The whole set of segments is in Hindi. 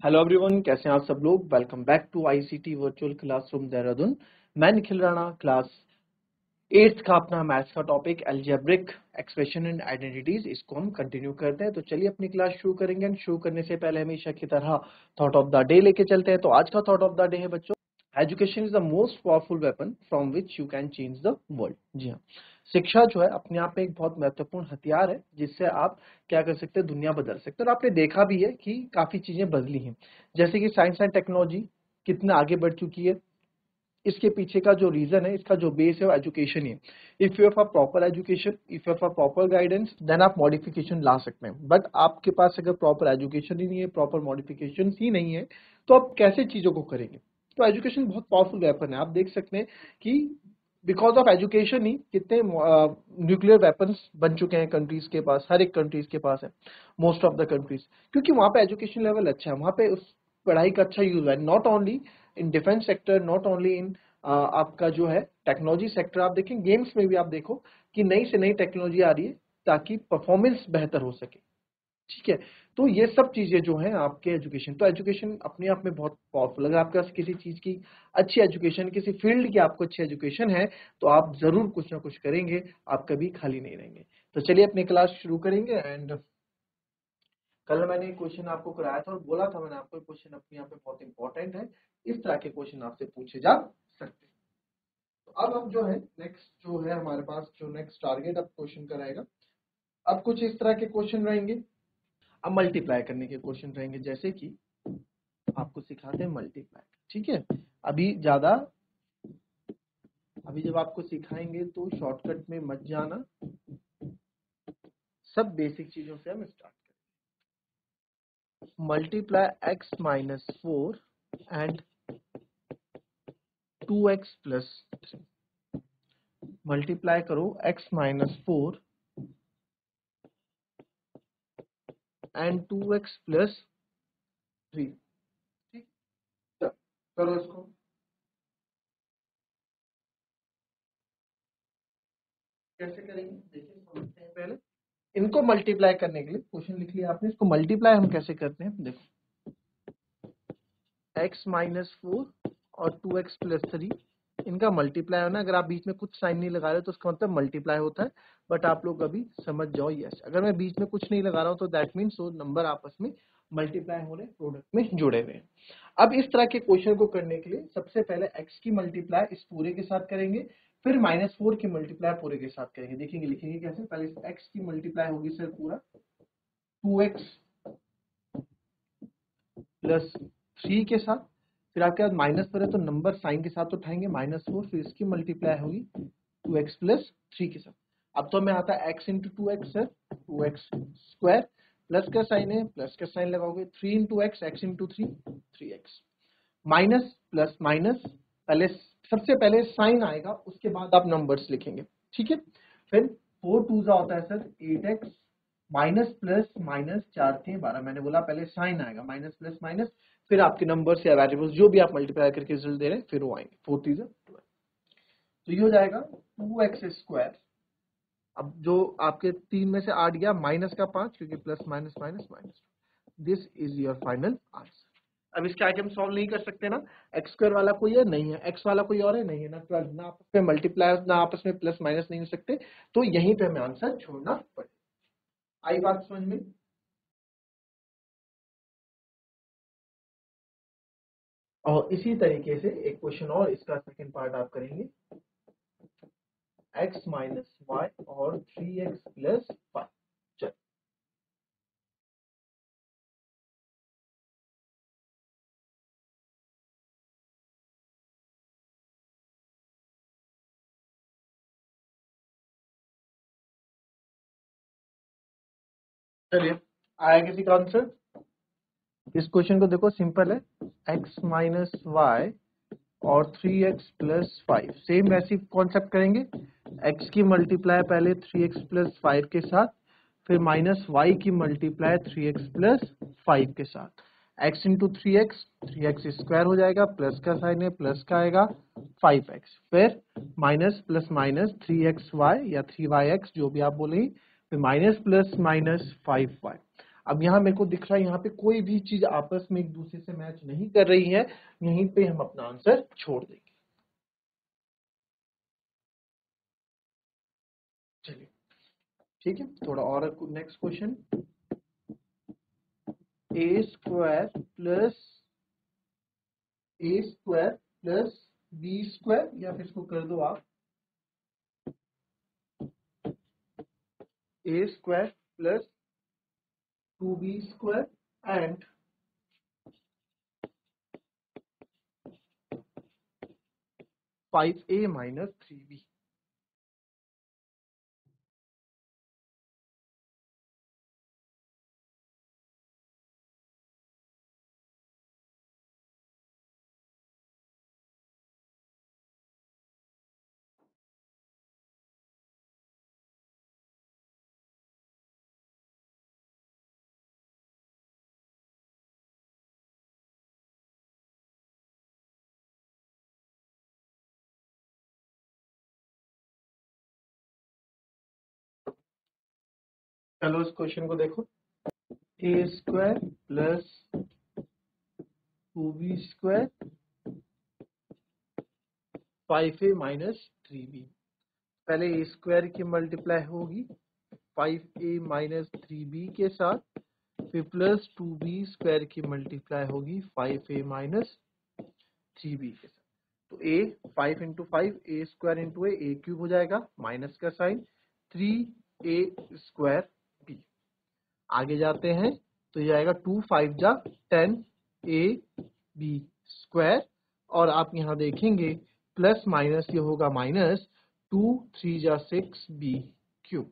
हेलो एवरीवन, कैसे हैं आप सब लोग। Welcome back to ICT virtual classroom Dehradun. मैं निखिल राणा, क्लास 8th का अपना मैथ्स का topic algebraic expression and identities, इसको हम कंटिन्यू करते हैं। तो चलिए अपनी क्लास शुरू करेंगे। एंड शुरू करने से पहले हमेशा की तरह थॉट ऑफ द डे लेके चलते हैं। तो आज का थॉट ऑफ द डे है बच्चों, education is the most powerful weapon from which you can change the world. जी हाँ, शिक्षा जो है अपने आप में एक बहुत महत्वपूर्ण हथियार है जिससे आप क्या कर सकते हैं, दुनिया बदल सकते हैं। और आपने देखा भी है कि काफी चीजें बदली हैं, जैसे कि साइंस एंड टेक्नोलॉजी कितना आगे बढ़ चुकी है। इसके पीछे का जो रीजन है, इसका जो बेस है वो एजुकेशन ही है। If you have a proper education, if you have a proper guidance, then आप मॉडिफिकेशन ला सकते हैं। बट आपके पास अगर प्रॉपर एजुकेशन ही नहीं है, प्रॉपर मॉडिफिकेशन ही नहीं है, तो आप कैसे चीजों को करेंगे। तो एजुकेशन बहुत पावरफुल वेपन है। आप देख सकते हैं कि बिकॉज ऑफ एजुकेशन ही कितने न्यूक्लियर वेपन्स बन चुके हैं कंट्रीज के पास, हर एक कंट्रीज के पास है, मोस्ट ऑफ द कंट्रीज, क्योंकि वहां पे एजुकेशन लेवल अच्छा है, वहां पे उस पढ़ाई का अच्छा यूज है। Not only in defence sector, not only in आपका जो है टेक्नोलॉजी सेक्टर, आप देखें गेम्स में भी आप देखो कि नई से नई टेक्नोलॉजी आ रही है ताकि परफॉर्मेंस बेहतर हो सके। ठीक है, तो ये सब चीजें जो हैं आपके एजुकेशन, तो एजुकेशन अपने आप में बहुत पावरफुल। अगर आपके पास किसी चीज की अच्छी एजुकेशन, किसी फील्ड की आपको अच्छी एजुकेशन है, तो आप जरूर कुछ ना कुछ करेंगे, आप कभी खाली नहीं रहेंगे। तो चलिए अपनी क्लास शुरू करेंगे। एंड कल मैंने एक क्वेश्चन आपको कराया था और बोला था मैंने आपको, क्वेश्चन अपने आप में बहुत इंपॉर्टेंट है, इस तरह के क्वेश्चन आपसे पूछे जा सकते हैं। तो अब हम जो है नेक्स्ट जो है हमारे पास जो नेक्स्ट टारगेट अब क्वेश्चन कराएगा, अब कुछ इस तरह के क्वेश्चन रहेंगे। अब मल्टीप्लाई करने के क्वेश्चन रहेंगे, जैसे कि आपको सिखाते हैं मल्टीप्लाई। ठीक है, अभी ज्यादा अभी जब आपको सिखाएंगे तो शॉर्टकट में मत जाना, सब बेसिक चीजों से हम स्टार्ट करें। Multiply x minus 4 and 2x plus 3। Multiply करो x minus 4 and 2x plus 3। ठीक, करो इसको। कैसे करेंगे देखिए, समझते हैं पहले। इनको मल्टीप्लाई करने के लिए क्वेश्चन लिख लिया आपने, इसको मल्टीप्लाई हम कैसे करते हैं देखो। x माइनस 4 और 2x प्लस 3, इनका मल्टीप्लाई होना। अगर आप बीच में कुछ साइन नहीं लगा रहे तो उसका मतलब मल्टीप्लाई होता है, बट आप लोग अभी समझ जाओ। यस, अगर मैं बीच में कुछ नहीं लगा रहा हूं तो दैट मीन्स वो नंबर आपस में मल्टीप्लाई हो रहे, प्रोडक्ट में जुड़े हुए हैं। अब इस तरह के क्वेश्चन को करने के लिए सबसे पहले x की मल्टीप्लाई इस पूरे के साथ करेंगे, फिर माइनस 4 की मल्टीप्लाई पूरे के साथ करेंगे। देखेंगे लिखेंगे कैसे, पहले x की मल्टीप्लाई होगी सर पूरा 2x प्लस 3 के साथ, फिर आपके पास माइनस पर है तो नंबर साइन के साथ उठाएंगे माइनस 4, फिर इसकी मल्टीप्लाई होगी 2x प्लस 3 के साथ। अब तो हमें आता है x इंटू 2x है 2x स्क्वायर, प्लस का साइन है प्लस का साइन लगाओगे, 3 into x, x into 3 3x, minus plus minus, पहले सबसे पहले साइन आएगा उसके बाद आप नंबर्स लिखेंगे। ठीक है, फिर 4 टू जा होता है sir 8x, minus plus minus 4 3 12, मैंने बोला पहले साइन आएगा माइनस प्लस माइनस, फिर आपके नंबर्स या वेरिएबल्स जो भी आप मल्टीप्लाई करके रिजल्ट दे रहे हैं फिर वो आएंगे। 4 3 12, तो ये हो जाएगा 2x स्क्वायर। अब जो आपके 3 में से 8 गया, माइनस का 5 क्योंकि plus minus minus minus, this is your final answer. अब इसके आगे हम सॉल्व नहीं कर सकते ना, एक्स स्क्वायर वाला कोई है नहीं है, एक्स वाला कोई और है नहीं है ना, 12 ना आपस में मल्टीप्लाई ना आपस में प्लस माइनस नहीं हो सकते, तो यहीं पे हमें आंसर छोड़ना पड़ेगा। आई बात समझ में। और इसी तरीके से एक क्वेश्चन और, इसका सेकंड पार्ट आप करेंगे, x माइनस वाई और 3x प्लस 5। चल चलिए, आया किसी का आंसर। इस क्वेश्चन को देखो, सिंपल है, x माइनस वाई और 3x प्लस 5, सेम वैसी कॉन्सेप्ट करेंगे। x की मल्टीप्लाई पहले 3x प्लस 5 के साथ, फिर माइनस y की मल्टीप्लाई 3x प्लस 5 के साथ, x into 3x, 3x square हो जाएगा, प्लस का साइन है प्लस का आएगा 5x, फिर माइनस प्लस माइनस 3xy या 3yx जो भी आप बोलेंगे, फिर माइनस प्लस माइनस 5y। अब यहाँ मेरे को दिख रहा है यहाँ पे कोई भी चीज आपस में एक दूसरे से मैच नहीं कर रही है, यहीं पे हम अपना आंसर छोड़ देंगे। चलिए ठीक है, थोड़ा और next question, A square plus B square, या फिर इसको कर दो आप A square plus 2b square and 5a minus 3b। चलो इस क्वेश्चन को देखो, A square plus 2b square 5a minus 3b। पहले ए स्क्वायर की मल्टीप्लाई होगी 5a माइनस 3b के साथ, फिर प्लस 2b स्क्वायर की मल्टीप्लाई होगी 5a माइनस 3b के साथ। तो a 5 into 5 A square into A cube हो जाएगा, माइनस का साइन 3a स्क्वायर b। आगे जाते हैं तो ये आएगा 2 5 जा 10 a b स्क्वायर, और आप यहाँ देखेंगे प्लस माइनस ये होगा माइनस 2 3 जा 6 b क्यूब।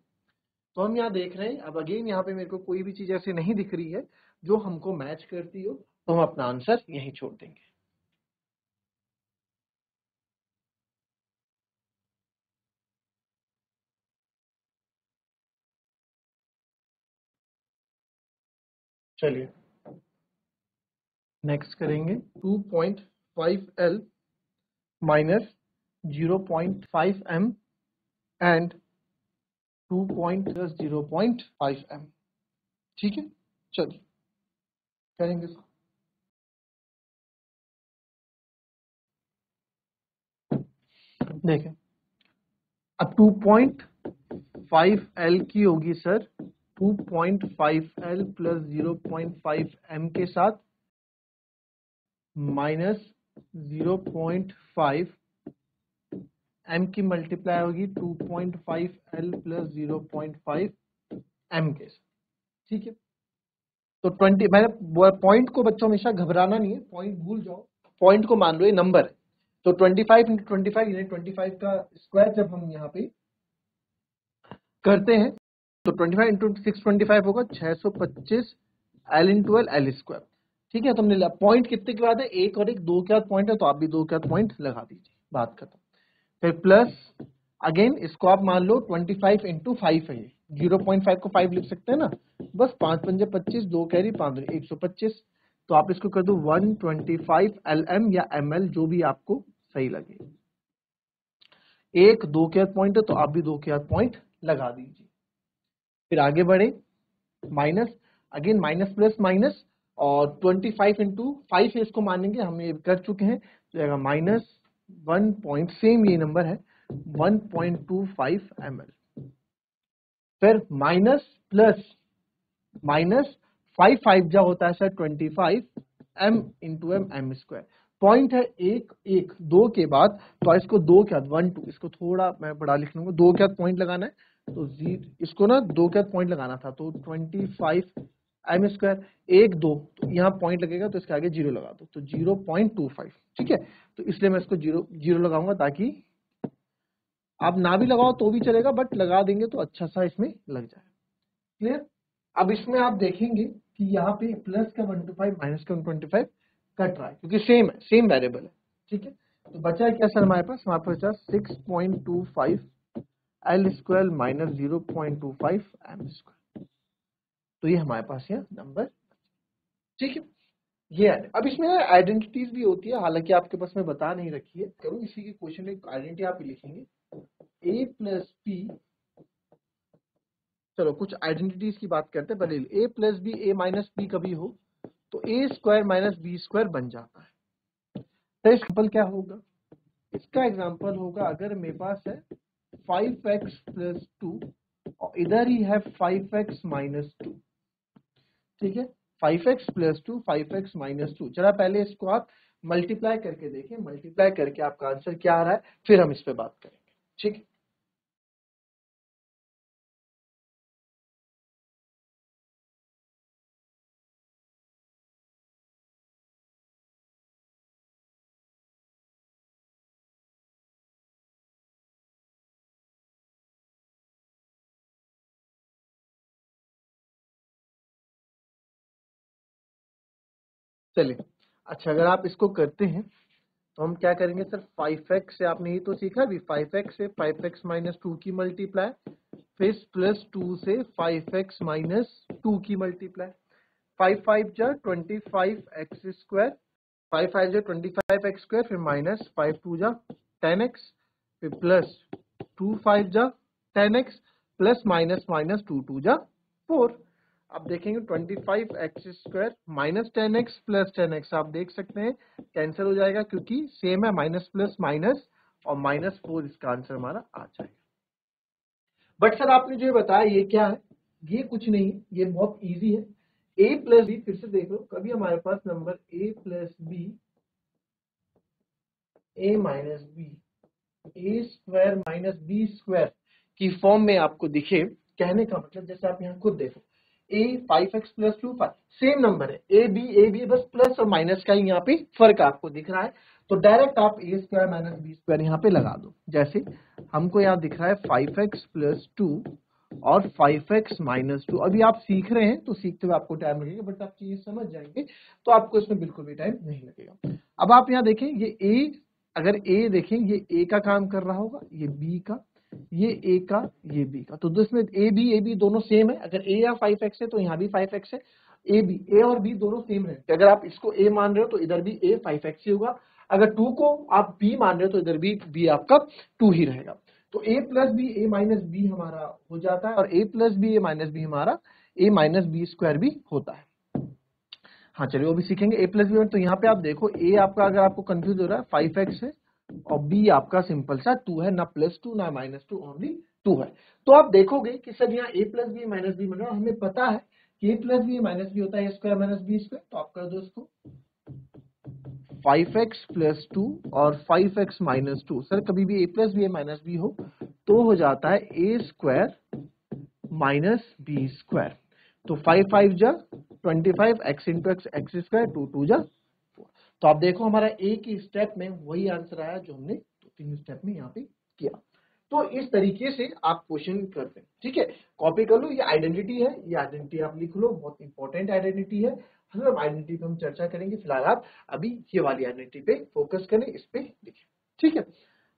तो हम यहाँ देख रहे हैं, अब अगेन यहाँ पे मेरे को कोई भी चीज ऐसी नहीं दिख रही है जो हमको मैच करती हो, तो हम अपना आंसर यहीं छोड़ देंगे। चलिए नेक्स्ट करेंगे 2.5L minus 0.5M and 2.0.5M। ठीक है, चलिए करेंगे इसको। देखें, अब 2.5L की होगी सर 2.5L प्लस 0.5M के साथ माइनस 0.5M की मल्टीप्लाई होगी 2.5L प्लस 0.5M के साथ। ठीक है, तो 20, मैंने पॉइंट को बच्चों हमेशा घबराना नहीं है, पॉइंट भूल जाओ, पॉइंट को मान लो ये नंबर है। तो 25 इंटू 25 यानी 25 का स्क्वायर जब हम यहाँ पे करते हैं तो 25 इंटू 625 होगा 625 L इंटू L स्क्वायर। ठीक है, तो हमने पॉइंट कितने के बाद है, एक और एक, दो के बाद पॉइंट है, तो आप भी दो के बाद पॉइंट लगा दीजिए, बात खत्म। फिर प्लस अगेन इसको आप मान लो 25 इंटू 5 है, ये 0.5 को 5 लिख सकते हैं ना, बस 5 पंजे 25, 2 कैरी 5 125, तो आप इसको कर दो 125 LM या ML, जो भी आपको सही लगे। एक दो के बाद पॉइंट है तो आप भी दो के बाद पॉइंट लगा दीजिए। फिर आगे बढ़े, minus again minus plus minus, और 25 इंटू 5 है, इसको मानेंगे, हम ये कर चुके हैं, तो जाएगा माइनस 1 पॉइंट, सेम ये नंबर है 1.25 ml। फिर माइनस प्लस माइनस 5 जा होता है sir 25 m into m square. Point है एक एक, दो के बाद, तो इसको दो के बाद 1 2, इसको थोड़ा मैं बड़ा लिख लूंगा, दो के बाद पॉइंट लगाना है, तो इसको ना दो के बाद पॉइंट लगाना था, तो 25 m स्क्वायर, एक दो, तो यहाँ पॉइंट लगेगा तो इसके आगे जीरो लगा दो, तो 0.25। ठीक है, तो इसलिए मैं इसको जीरो लगाऊंगा, ताकि आप ना भी लगाओ तो भी चलेगा, बट लगा देंगे तो अच्छा सा इसमें लग जाए। क्लियर? अब इसमें आप देखेंगे कि यहाँ पे प्लस का 125 माइनस का 125 कट रहा है, क्योंकि सेम है, सेम वेरिएबल है। ठीक है, तो बचा है क्या सर हमारे पास 6.25 L square minus 0.25 M square, तो ये हमारे पास यहाँ नंबर। ठीक है, ये अब इसमें आइडेंटिटीज भी होती है, हालांकि आपके पास में बता नहीं रखी है, करूँ इसी के क्वेश्चन में आइडेंटिटी आप लिखेंगे, a प्लस p चलो कुछ आइडेंटिटीज की बात करते हैं। पहले ए plus B A minus B कभी हो तो ए स्क्वायर माइनस बी स्क्वायर बन जाता है। तो एग्जाम्पल क्या होगा, इसका एग्जाम्पल होगा अगर मेरे पास है 5x प्लस 2 और इधर ही है 5x माइनस 2, ठीक है, 5x प्लस 2 5x माइनस 2। जरा पहले इसको आप मल्टीप्लाई करके देखें, मल्टीप्लाई करके आपका आंसर क्या आ रहा है, फिर हम इस पे बात करेंगे, ठीक है। चलिए, अच्छा अगर आप इसको करते हैं तो हम क्या करेंगे सर, 5x से आपने ये तो सीखा भी, 5x से 5x माइनस 2 की मल्टीप्लाई, फिर प्लस 2 से 5x माइनस 2 की मल्टीप्लाई, 5 5 जा 25x स्क्वायर, 5 5 जा 25x स्क्वायर, फिर माइनस 5 2 जा 10x, फिर प्लस 2 5 जा 10x, प्लस माइनस माइनस 2 2 जा 4। आप देखेंगे 25x square minus 10x plus 10x, आप देख सकते हैं कैंसिल हो जाएगा क्योंकि सेम है, माइनस प्लस माइनस और माइनस 4 इसका आंसर हमारा आ जाएगा। बट सर आपने जो बताया ये क्या है, ये कुछ नहीं है, ये बहुत इजी है। a प्लस बी, फिर से देख लो, कभी हमारे पास number a plus B a minus B A square minus B square की फॉर्म में आपको दिखे, कहने का मतलब जैसे आप यहाँ खुद देखो a 5x plus 2 5 same number है, ए बी बस प्लस और माइनस का ही यहाँ पे फर्क आपको दिख रहा है, तो डायरेक्ट आप A square minus B square यहाँ पे लगा दो। जैसे हमको यहाँ दिख रहा है 5x प्लस 2 और 5x माइनस 2। अभी आप सीख रहे हैं तो सीखते हुए आपको टाइम लगेगा, बट आप चीजें समझ जाएंगे तो आपको इसमें बिल्कुल भी टाइम नहीं लगेगा। अब आप यहाँ देखें ये a, अगर a देखें ये a का काम कर रहा होगा, ये b का, ये a का, ये b का, तो इसमें a b दोनों सेम है। अगर a या 5x है तो यहाँ भी 5x है, a और b दोनों सेम है। अगर आप इसको a मान रहे हो तो इधर भी a 5x ही होगा, अगर 2 को आप b मान रहे हो तो इधर भी b आपका 2 ही रहेगा। तो a plus B A minus B हमारा हो जाता है, और a plus B A minus B हमारा a माइनस बी स्क्वायर भी होता है। हाँ चलिए वो भी सीखेंगे। a प्लस बी, तो यहाँ पे आप देखो a आपका, अगर आपको कंफ्यूज हो रहा है, 5x है और b आपका सिंपल सा 2 है, ना प्लस 2 ना माइनस 2, ओनली 2 है। तो आप देखोगे कि सर यहाँ a plus B minus B मतलब हमें पता है कि a plus B minus B होता है a square minus B square, तो आप कर दो इसको 5x प्लस 2 और 5x माइनस 2। सर कभी भी a plus B minus B हो तो हो जाता है a square minus B square. तो 5 5 जा 25 x into x x square, 2 2 जा 4। तो आप देखो हमारा एक ही स्टेप में वही आंसर आया जो हमने 2-3 स्टेप में यहाँ पे किया। तो इस तरीके से आप क्वेश्चन करते हैं, ठीक है। कॉपी कर लो, ये आइडेंटिटी है, ये आइडेंटिटी आप लिख लो, बहुत इंपॉर्टेंट आइडेंटिटी है। हर आइडेंटिटी पे हम चर्चा करेंगे, फिलहाल आप अभी ये वाली आइडेंटिटी पे फोकस करें, इस पे लिखें, ठीक है।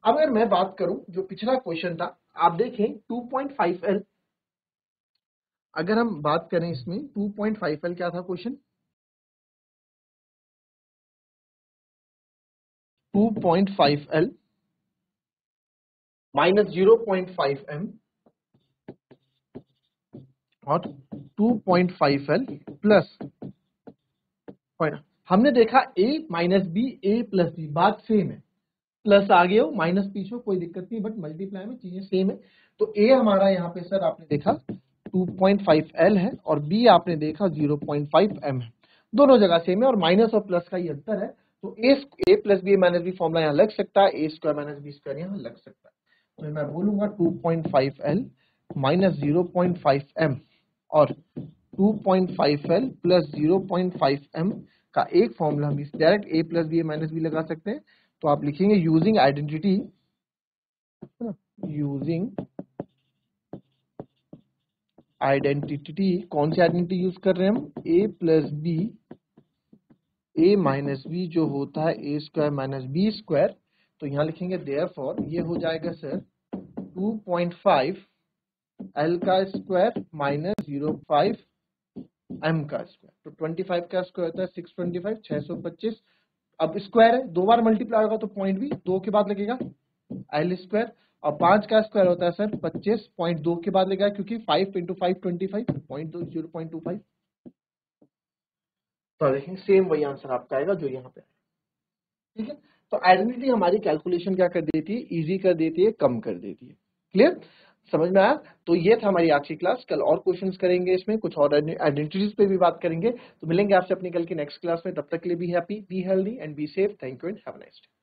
अब अगर मैं बात करूं जो पिछला क्वेश्चन था, आप देखें 2.5L, अगर हम बात करें इसमें 2.5L क्या था क्वेश्चन, 2.5L माइनस 0.5M और 2.5L प्लस, हमने देखा a minus B A plus B, बात सेम है, प्लस आगे हो माइनस पीछे हो कोई दिक्कत नहीं, बट मल्टीप्लाई में चीजें सेम है। तो a हमारा यहाँ पे सर आपने देखा 2.5L है और b आपने देखा 0.5M है, दोनों जगह सेम है और माइनस और प्लस का ही अंतर है। तो a plus B minus B formula यहाँ लग सकता है, a square minus B square यहाँ लग सकता है। तो मैं बोलूंगा 2.5L माइनस 0.5M और 2.5L प्लस 0.5M का एक फॉर्मूला हम इस direct a plus B minus B लगा सकते हैं। तो आप लिखेंगे यूजिंग आइडेंटिटी, यूजिंग आइडेंटिटी, कौन सी आइडेंटिटी यूज कर रहे हैं हम, a plus B A minus B जो होता है A square minus B square. तो यहाँ लिखेंगे देयरफॉर ये हो जाएगा सर 2.5 L का स्क्वायर माइनस 0.5 M का स्क्वायर। तो 25 का स्क्वायर होता है 625, 625। अब स्क्वायर है, दो बार मल्टीप्लाई होगा तो पॉइंट भी 2 के बाद लगेगा L स्क्वायर, और 5 का स्क्वायर होता है सर 25, 0.2 के बाद लेगा क्योंकि 5 इंटू 5 25, 0.25। तो देखें सेम वही आंसर आपका आएगा जो यहाँ पे, ठीक है। तो आइडेंटिटी हमारी कैलकुलेशन क्या कर देती है, इजी कर देती है, कम कर देती है। क्लियर, समझ में आया? तो ये था हमारी आज की क्लास। कल और क्वेश्चंस करेंगे, इसमें कुछ और आइडेंटिटीज पे भी बात करेंगे। तो मिलेंगे आपसे अपनी कल की नेक्स्ट क्लास में। तब तक के लिए be happy, be healthy and be safe. Thank you and have a nice day.